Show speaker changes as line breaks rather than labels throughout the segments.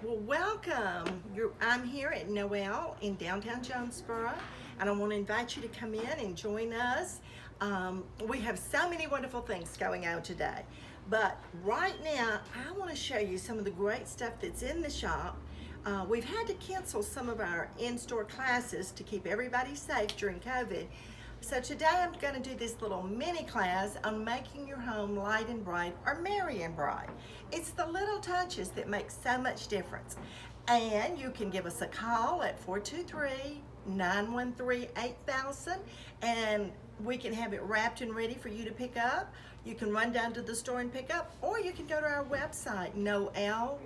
well, welcome. I'm here at Noel in downtown Jonesboro, and I want to invite you to come in and join us. We have so many wonderful things going on today, but right now, I want to show you some of the great stuff that's in the shop. We've had to cancel some of our in-store classes to keep everybody safe during COVID. So today I'm going to do this little mini class on making your home light and bright or merry and bright. It's the little touches that make so much difference. And you can give us a call at 423-913-8000 and we can have it wrapped and ready for you to pick up. You can run down to the store and pick up, or you can go to our website, noelledecor.com.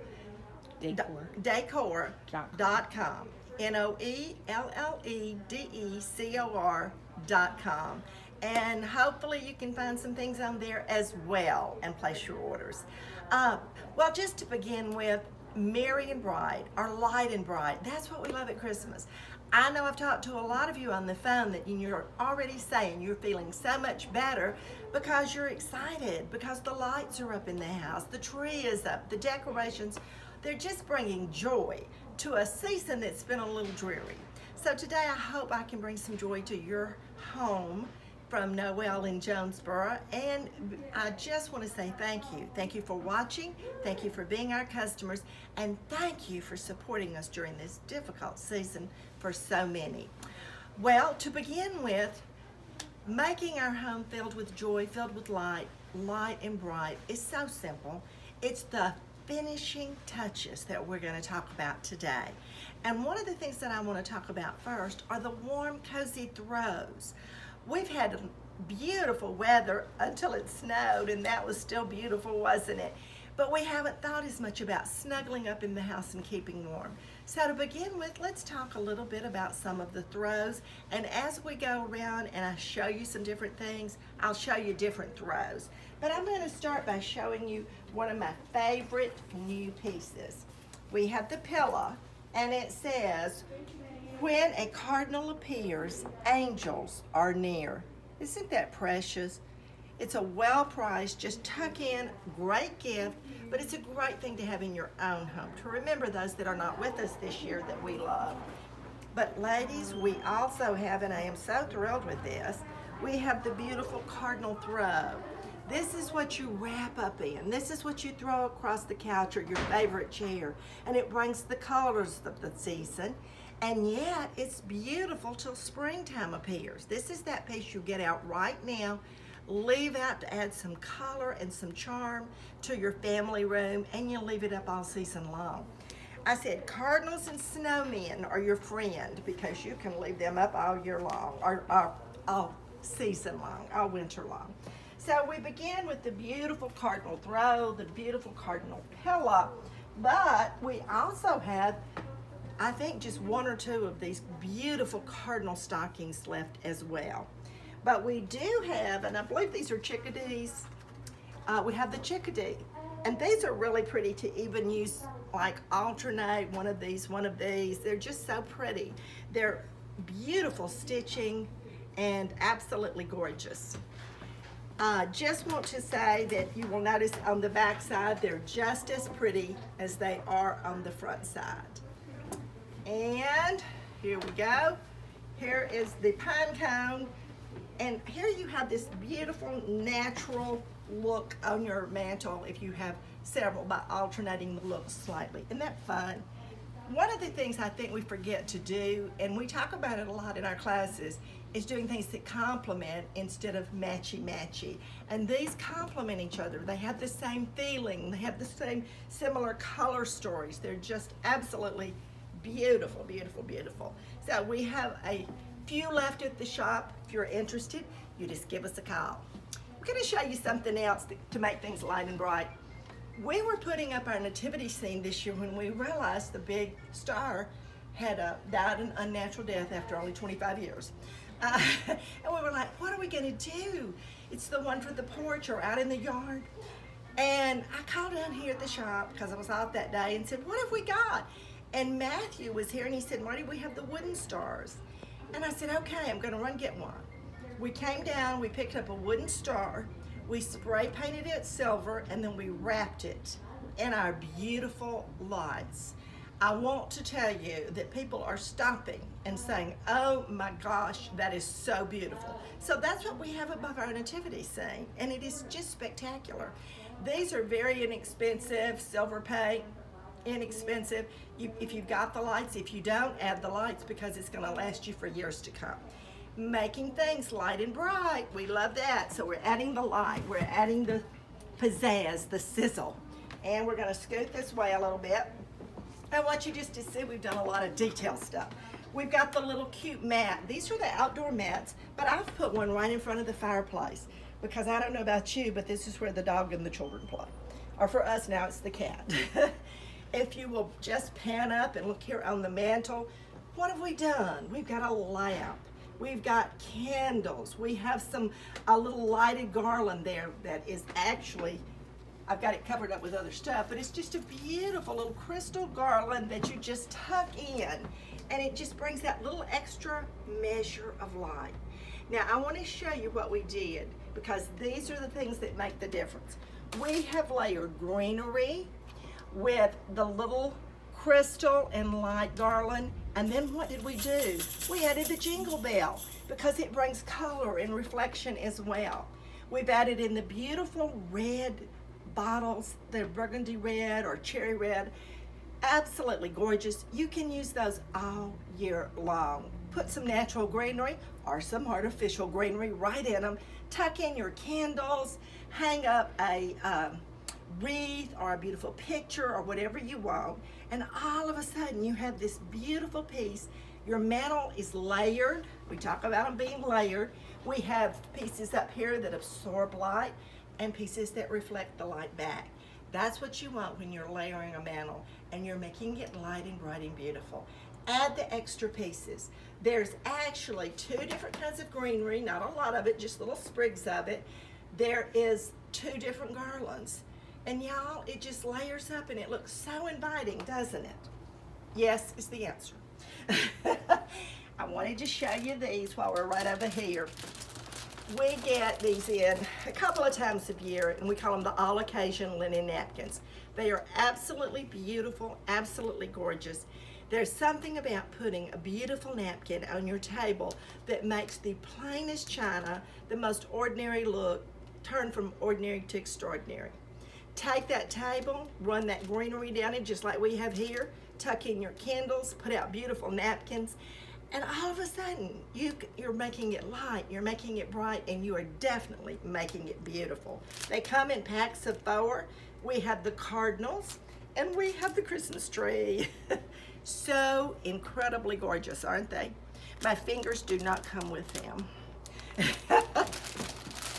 NOELLEDECOR.com, and hopefully you can find some things on there as well and place your orders. Well, just to begin with, merry and bright or light and bright, that's what we love at Christmas. I know I've talked to a lot of you on the phone that you're already saying you're feeling so much better because you're excited, because the lights are up in the house, the tree is up, the decorations, they're just bringing joy to a season that's been a little dreary. So today I hope I can bring some joy to your home from Noel in Jonesboro, and I just want to say thank you. Thank you for watching, thank you for being our customers, and thank you for supporting us during this difficult season for so many. Well, to begin with, making our home filled with joy, filled with light and bright is so simple. It's the finishing touches that we're going to talk about today. And one of the things that I want to talk about first are the warm, cozy throws. We've had beautiful weather until it snowed, and that was still beautiful, wasn't it? But we haven't thought as much about snuggling up in the house and keeping warm. So to begin with, let's talk a little bit about some of the throws. And as we go around and I show you some different things, I'll show you different throws. But I'm going to start by showing you one of my favorite new pieces. We have the pillow, and it says, "When a cardinal appears, angels are near." Isn't that precious? It's a well-priced, just tuck in, great gift, but it's a great thing to have in your own home, to remember those that are not with us this year that we love. But ladies, we also have, and I am so thrilled with this, we have the beautiful cardinal throw. This is what you wrap up in. This is what you throw across the couch or your favorite chair, and it brings the colors of the season. And yet, it's beautiful till springtime appears. This is that piece you get out right now, leave out to add some color and some charm to your family room, and you leave it up all season long. I said cardinals and snowmen are your friend because you can leave them up all year long, or all season long, all winter long. So we begin with the beautiful cardinal throw, the beautiful cardinal pillow, but we also have, I think, just one or two of these beautiful cardinal stockings left as well. But we do have, and I believe these are chickadees, we have the chickadee. And these are really pretty to even use, like alternate one of these, one of these. They're just so pretty. They're beautiful stitching and absolutely gorgeous. Just want to say that you will notice on the back side, they're just as pretty as they are on the front side. And here we go. Here is the pine cone. And here you have this beautiful natural look on your mantle if you have several, by alternating the looks slightly. Isn't that fun? One of the things I think we forget to do, and we talk about it a lot in our classes, is doing things that complement instead of matchy-matchy. And these complement each other. They have the same feeling. They have the same similar color stories. They're just absolutely beautiful, beautiful, beautiful. So we have a few left at the shop. If you're interested, you just give us a call. We're going to show you something else to make things light and bright. We were putting up our nativity scene this year when we realized the big star had died an unnatural death after only 25 years. And we were like, what are we going to do? It's the one for the porch or out in the yard. And I called down here at the shop because I was off that day and said, what have we got? And Matthew was here and he said, Marty, we have the wooden stars. And I said, okay, I'm going to run get one. We came down, we picked up a wooden star, we spray painted it silver, and then we wrapped it in our beautiful lights. I want to tell you that people are stopping and saying, oh my gosh, that is so beautiful. So that's what we have above our nativity scene, and it is just spectacular. These are very inexpensive, silver paint, inexpensive. If you've got the lights, if you don't, add the lights because it's going to last you for years to come. Making things light and bright, we love that. So we're adding the light, we're adding the pizzazz, the sizzle. And we're going to scoot this way a little bit. I want you just to see we've done a lot of detail stuff. We've got the little cute mat. These are the outdoor mats, but I've put one right in front of the fireplace because I don't know about you, but this is where the dog and the children play. Or for us now, it's the cat. If you will just pan up and look here on the mantle, what have we done? We've got a lamp. We've got candles. We have a little lighted garland there that is actually, I've got it covered up with other stuff, but it's just a beautiful little crystal garland that you just tuck in, and it just brings that little extra measure of light. Now, I want to show you what we did because these are the things that make the difference. We have layered greenery with the little crystal and light garland, and then what did we do? We added the jingle bell because it brings color and reflection as well. We've added in the beautiful red bottles. They're burgundy red or cherry red. Absolutely gorgeous. You can use those all year long. Put some natural greenery or some artificial greenery right in them. Tuck in your candles. Hang up a wreath or a beautiful picture or whatever you want, and all of a sudden you have this beautiful piece. Your mantle is layered. We talk about them being layered. We have pieces up here that absorb light and pieces that reflect the light back. That's what you want when you're layering a mantle and you're making it light and bright and beautiful. Add the extra pieces. There's actually 2 different kinds of greenery, not a lot of it, just little sprigs of it. There is 2 different garlands. And y'all, it just layers up and it looks so inviting, doesn't it? Yes is the answer. I wanted to show you these while we're right over here. We get these in a couple of times a year, and we call them the all occasion linen napkins. They are absolutely beautiful, absolutely gorgeous. There's something about putting a beautiful napkin on your table that makes the plainest china, the most ordinary look, turn from ordinary to extraordinary. Take that table, run that greenery down it just like we have here, tuck in your candles, put out beautiful napkins, and all of a sudden you're making it light, you're making it bright, and you are definitely making it beautiful. They come in packs of 4. We have the cardinals and we have the Christmas tree. So incredibly gorgeous, aren't they? My fingers do not come with them.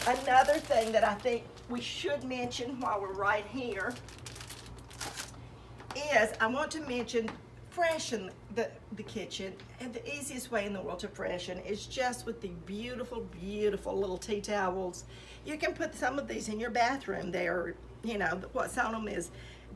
Another thing that I think we should mention while we're right here is I want to mention freshen the kitchen, and the easiest way in the world to freshen is just with the beautiful, beautiful little tea towels. You can put some of these in your bathroom. They're, you know, what's on them is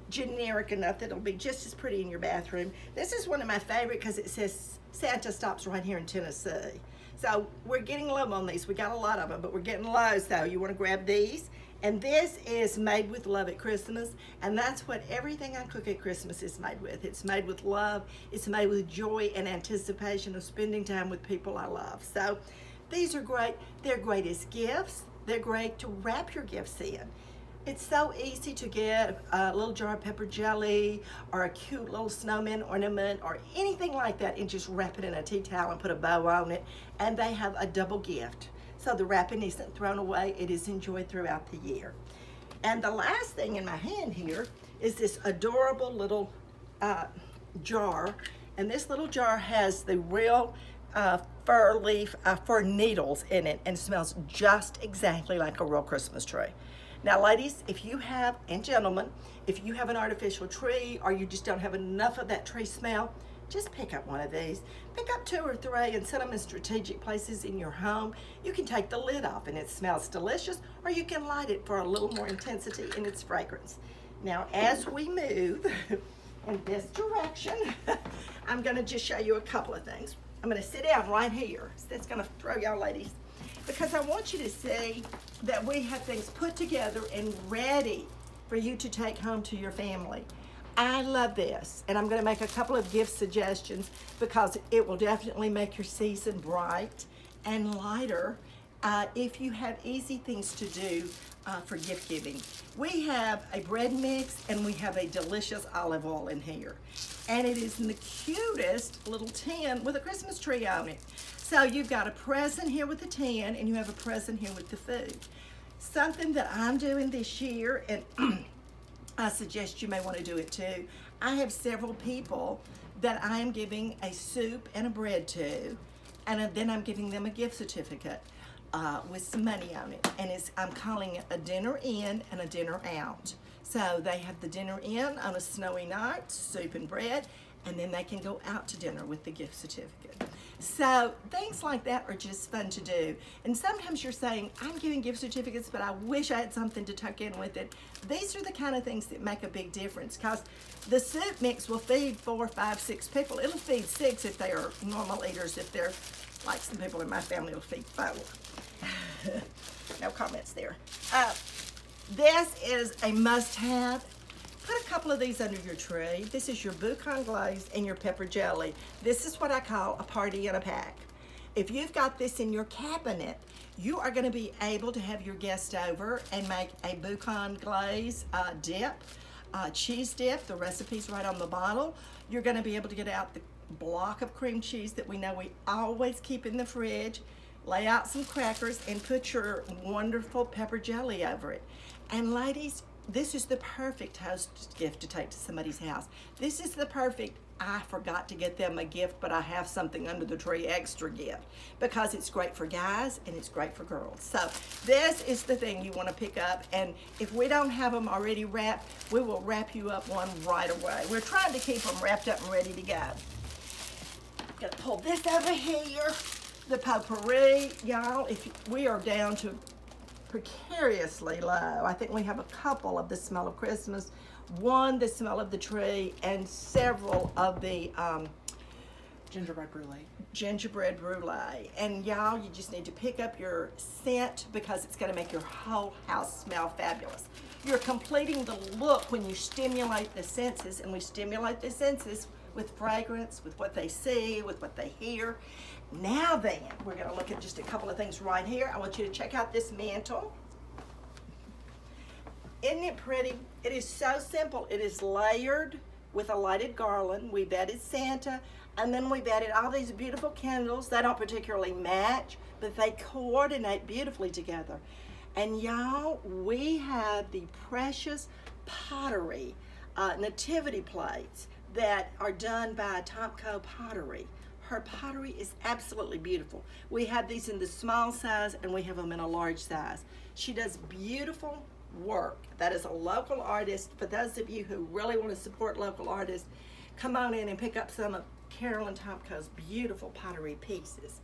generic enough that it'll be just as pretty in your bathroom. This is one of my favorite because it says Santa stops right here in Tennessee. So we're getting low on these. We got a lot of them, but we're getting low, so you want to grab these. And this is made with love at Christmas, and that's what everything I cook at Christmas is made with. It's made with love. It's made with joy and anticipation of spending time with people I love. So these are great. They're great as gifts. They're great to wrap your gifts in. It's so easy to get a little jar of pepper jelly or a cute little snowman ornament or anything like that and just wrap it in a tea towel and put a bow on it, and they have a double gift. So the wrapping isn't thrown away, it is enjoyed throughout the year. And the last thing in my hand here is this adorable little jar, and this little jar has the real fir needles in it, and smells just exactly like a real Christmas tree. Now ladies, if you have, and gentlemen, if you have an artificial tree or you just don't have enough of that tree smell, just pick up one of these. Pick up 2 or 3 and set them in strategic places in your home. You can take the lid off and it smells delicious, or you can light it for a little more intensity in its fragrance. Now as we move in this direction, I'm gonna just show you a couple of things. I'm gonna sit down right here. That's gonna throw y'all ladies, because I want you to see that we have things put together and ready for you to take home to your family. I love this, and I'm going to make a couple of gift suggestions because it will definitely make your season bright and lighter if you have easy things to do for gift giving. We have a bread mix and we have a delicious olive oil in here, and it is in the cutest little tin with a Christmas tree on it. So you've got a present here with the tin, and you have a present here with the food. Something that I'm doing this year, and I suggest you may want to do it too. I have several people that I am giving a soup and a bread to, and then I'm giving them a gift certificate with some money on it. And I'm calling it a dinner in and a dinner out. So they have the dinner in on a snowy night, soup and bread, and then they can go out to dinner with the gift certificate. So things like that are just fun to do. And sometimes you're saying, I'm giving gift certificates, but I wish I had something to tuck in with it. These are the kind of things that make a big difference, because the soup mix will feed 4, 5, 6 people. It'll feed 6 if they are normal eaters. If they're like some people in my family, will feed 4. No comments there. This is a must-have. Put a couple of these under your tree. This is your boucan glaze and your pepper jelly. This is what I call a party in a pack. If you've got this in your cabinet, you are going to be able to have your guests over and make a boucan glaze dip, cheese dip. The recipe's right on the bottle. You're going to be able to get out the block of cream cheese that we know we always keep in the fridge, lay out some crackers, and put your wonderful pepper jelly over it. And ladies, this is the perfect host gift to take to somebody's house. This is the perfect, I forgot to get them a gift, but I have something under the tree extra gift, because it's great for guys and it's great for girls. So this is the thing you want to pick up, and if we don't have them already wrapped, we will wrap you up one right away. We're trying to keep them wrapped up and ready to go. I'm gonna pull this over here. The potpourri, y'all, we are down to precariously low. I think we have a couple of the smell of Christmas, one the smell of the tree, and several of the gingerbread brulee. And y'all, you just need to pick up your scent, because it's going to make your whole house smell fabulous. You're completing the look when you stimulate the senses, and we stimulate the senses with fragrance, with what they see, with what they hear. Now then, we're going to look at just a couple of things right here. I want you to check out this mantle. Isn't it pretty? It is so simple. It is layered with a lighted garland. We've added Santa, and then we've added all these beautiful candles. They don't particularly match, but they coordinate beautifully together. And y'all, we have the precious pottery nativity plates that are done by Tomco Pottery. Her pottery is absolutely beautiful. We have these in the small size, and we have them in a large size. She does beautiful work. That is a local artist. For those of you who really want to support local artists, come on in and pick up some of Carolyn Tomco's beautiful pottery pieces.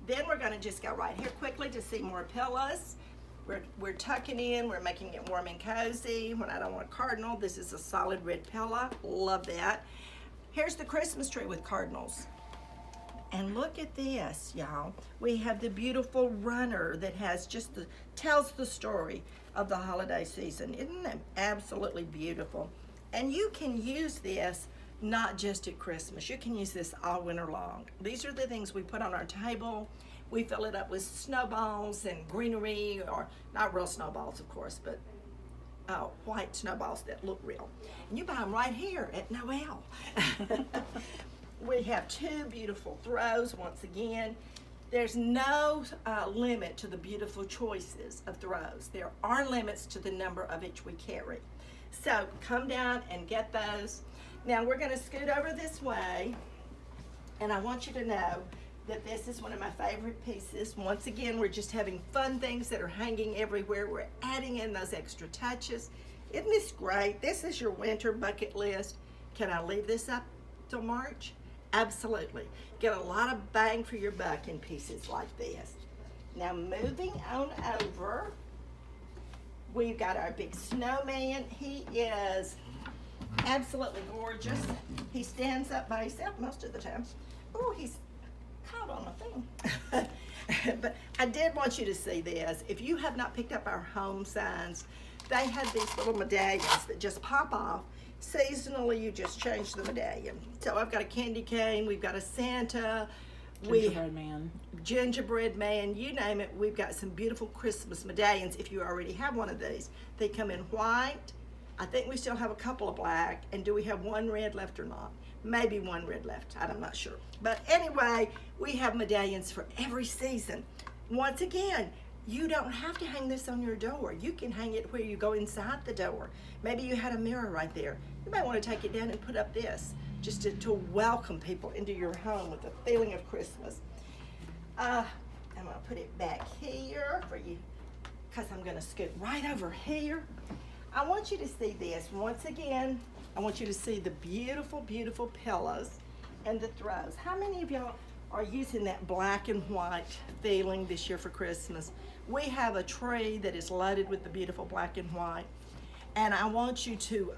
Then we're going to just go right here quickly to see more pillows. We're tucking in, we're making it warm and cozy. When I don't want a cardinal, this is a solid red pillow. Love that. Here's the Christmas tree with cardinals. And look at this, y'all. We have the beautiful runner that has tells the story of the holiday season. Isn't that absolutely beautiful? And you can use this not just at Christmas. You can use this all winter long. These are the things we put on our table. We fill it up with snowballs and greenery, or not real snowballs, of course, but white snowballs that look real. And you buy them right here at Noel. We have 2 beautiful throws. Once again, there's no limit to the beautiful choices of throws. There are limits to the number of each we carry. So come down and get those. Now we're going to scoot over this way, and I want you to know that this is one of my favorite pieces. Once again, we're just having fun things that are hanging everywhere. We're adding in those extra touches. Isn't this great? This is your winter bucket list. Can I leave this up till March? Absolutely. Get a lot of bang for your buck in pieces like this. Now moving on over, we've got our big snowman. He is absolutely gorgeous. He stands up by himself most of the time. Oh, he's caught on a thing. But I did want you to see this. If you have not picked up our home signs, they have these little medallions that just pop off. Seasonally, you just change the medallion. So I've got a candy cane, we've got a Santa, gingerbread man, you name it. We've got some beautiful Christmas medallions if you already have one of these. They come in white. I think we still have a couple of black. And do we have one red left or not? Maybe one red left, I'm not sure. But anyway, we have medallions for every season. Once again, you don't have to hang this on your door. You can hang it where you go inside the door. Maybe you had a mirror right there. You might want to take it down and put up this, just to welcome people into your home with a feeling of Christmas. I'm gonna put it back here for you, because I'm gonna scoot right over here. I want you to see this. Once again, I want you to see the beautiful, beautiful pillows and the throws. How many of y'all are using that black and white feeling this year for Christmas? We have a tree that is loaded with the beautiful black and white. And I want you to,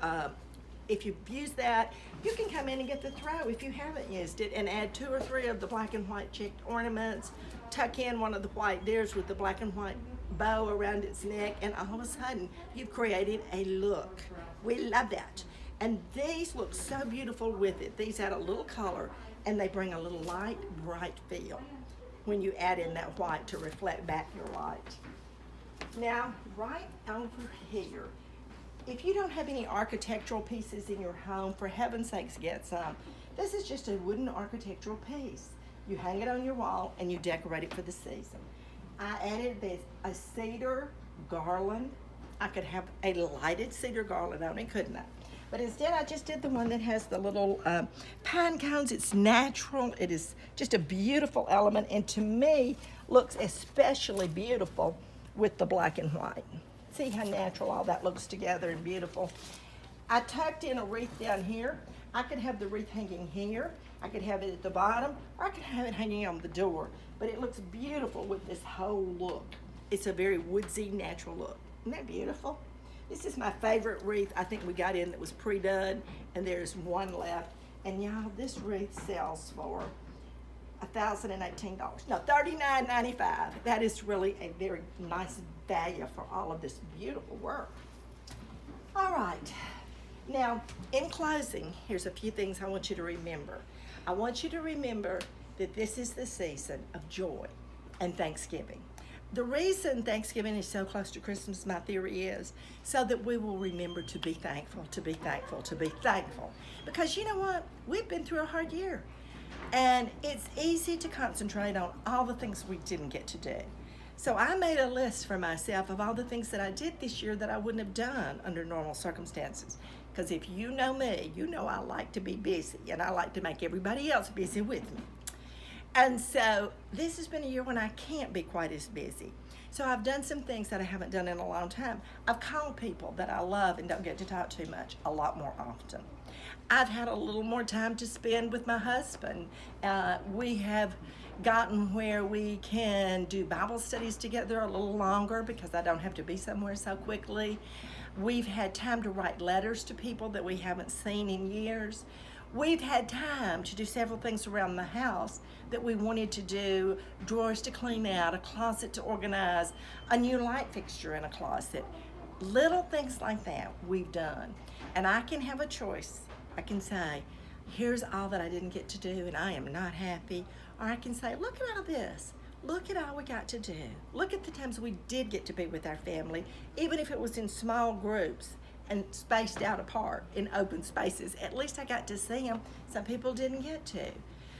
if you've used that, you can come in and get the throw if you haven't used it, and add 2 or 3 of the black and white checked ornaments, tuck in one of the white deers with the black and white bow around its neck, and all of a sudden you've created a look. We love that. And these look so beautiful with it. These add a little color, and they bring a little light, bright feel when you add in that white to reflect back your light. Now, right over here, if you don't have any architectural pieces in your home, for heaven's sakes, get some. This is just a wooden architectural piece. You hang it on your wall and you decorate it for the season. I added this, a cedar garland. I could have a lighted cedar garland on it, couldn't I? But instead, I just did the one that has the little pine cones. It's natural. It is just a beautiful element, and to me, looks especially beautiful with the black and white. See how natural all that looks together and beautiful. I tucked in a wreath down here. I could have the wreath hanging here. I could have it at the bottom, or I could have it hanging on the door. But it looks beautiful with this whole look. It's a very woodsy, natural look. Isn't that beautiful? This is my favorite wreath I think we got in that was pre-done, and there's one left. And y'all, this wreath sells for $1,018. No, $39.95. That is really a very nice value for all of this beautiful work. All right. Now, in closing, here's a few things I want you to remember. I want you to remember that this is the season of joy and Thanksgiving. The reason Thanksgiving is so close to Christmas, my theory is, so that we will remember to be thankful, to be thankful, to be thankful. Because you know what? We've been through a hard year. And it's easy to concentrate on all the things we didn't get to do. So I made a list for myself of all the things that I did this year that I wouldn't have done under normal circumstances. Because if you know me, you know I like to be busy, and I like to make everybody else busy with me. And so this has been a year when I can't be quite as busy. So I've done some things that I haven't done in a long time. I've called people that I love and don't get to talk too much a lot more often. I've had a little more time to spend with my husband. We have gotten where we can do Bible studies together a little longer because I don't have to be somewhere so quickly. We've had time to write letters to people that we haven't seen in years. We've had time to do several things around the house that we wanted to do, drawers to clean out, a closet to organize, a new light fixture in a closet. Little things like that we've done. And I can have a choice. I can say, here's all that I didn't get to do and I am not happy. Or I can say, look at all this. Look at all we got to do. Look at the times we did get to be with our family, even if it was in small groups and spaced out apart in open spaces. At least I got to see them. Some people didn't get to.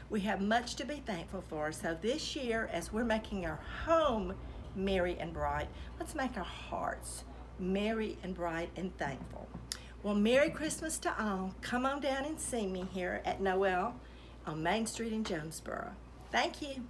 We have much to be thankful for. So this year, as we're making our home merry and bright, let's make our hearts merry and bright and thankful. Well, Merry Christmas to all. Come on down and see me here at Noel on Main Street in Jonesboro. Thank you.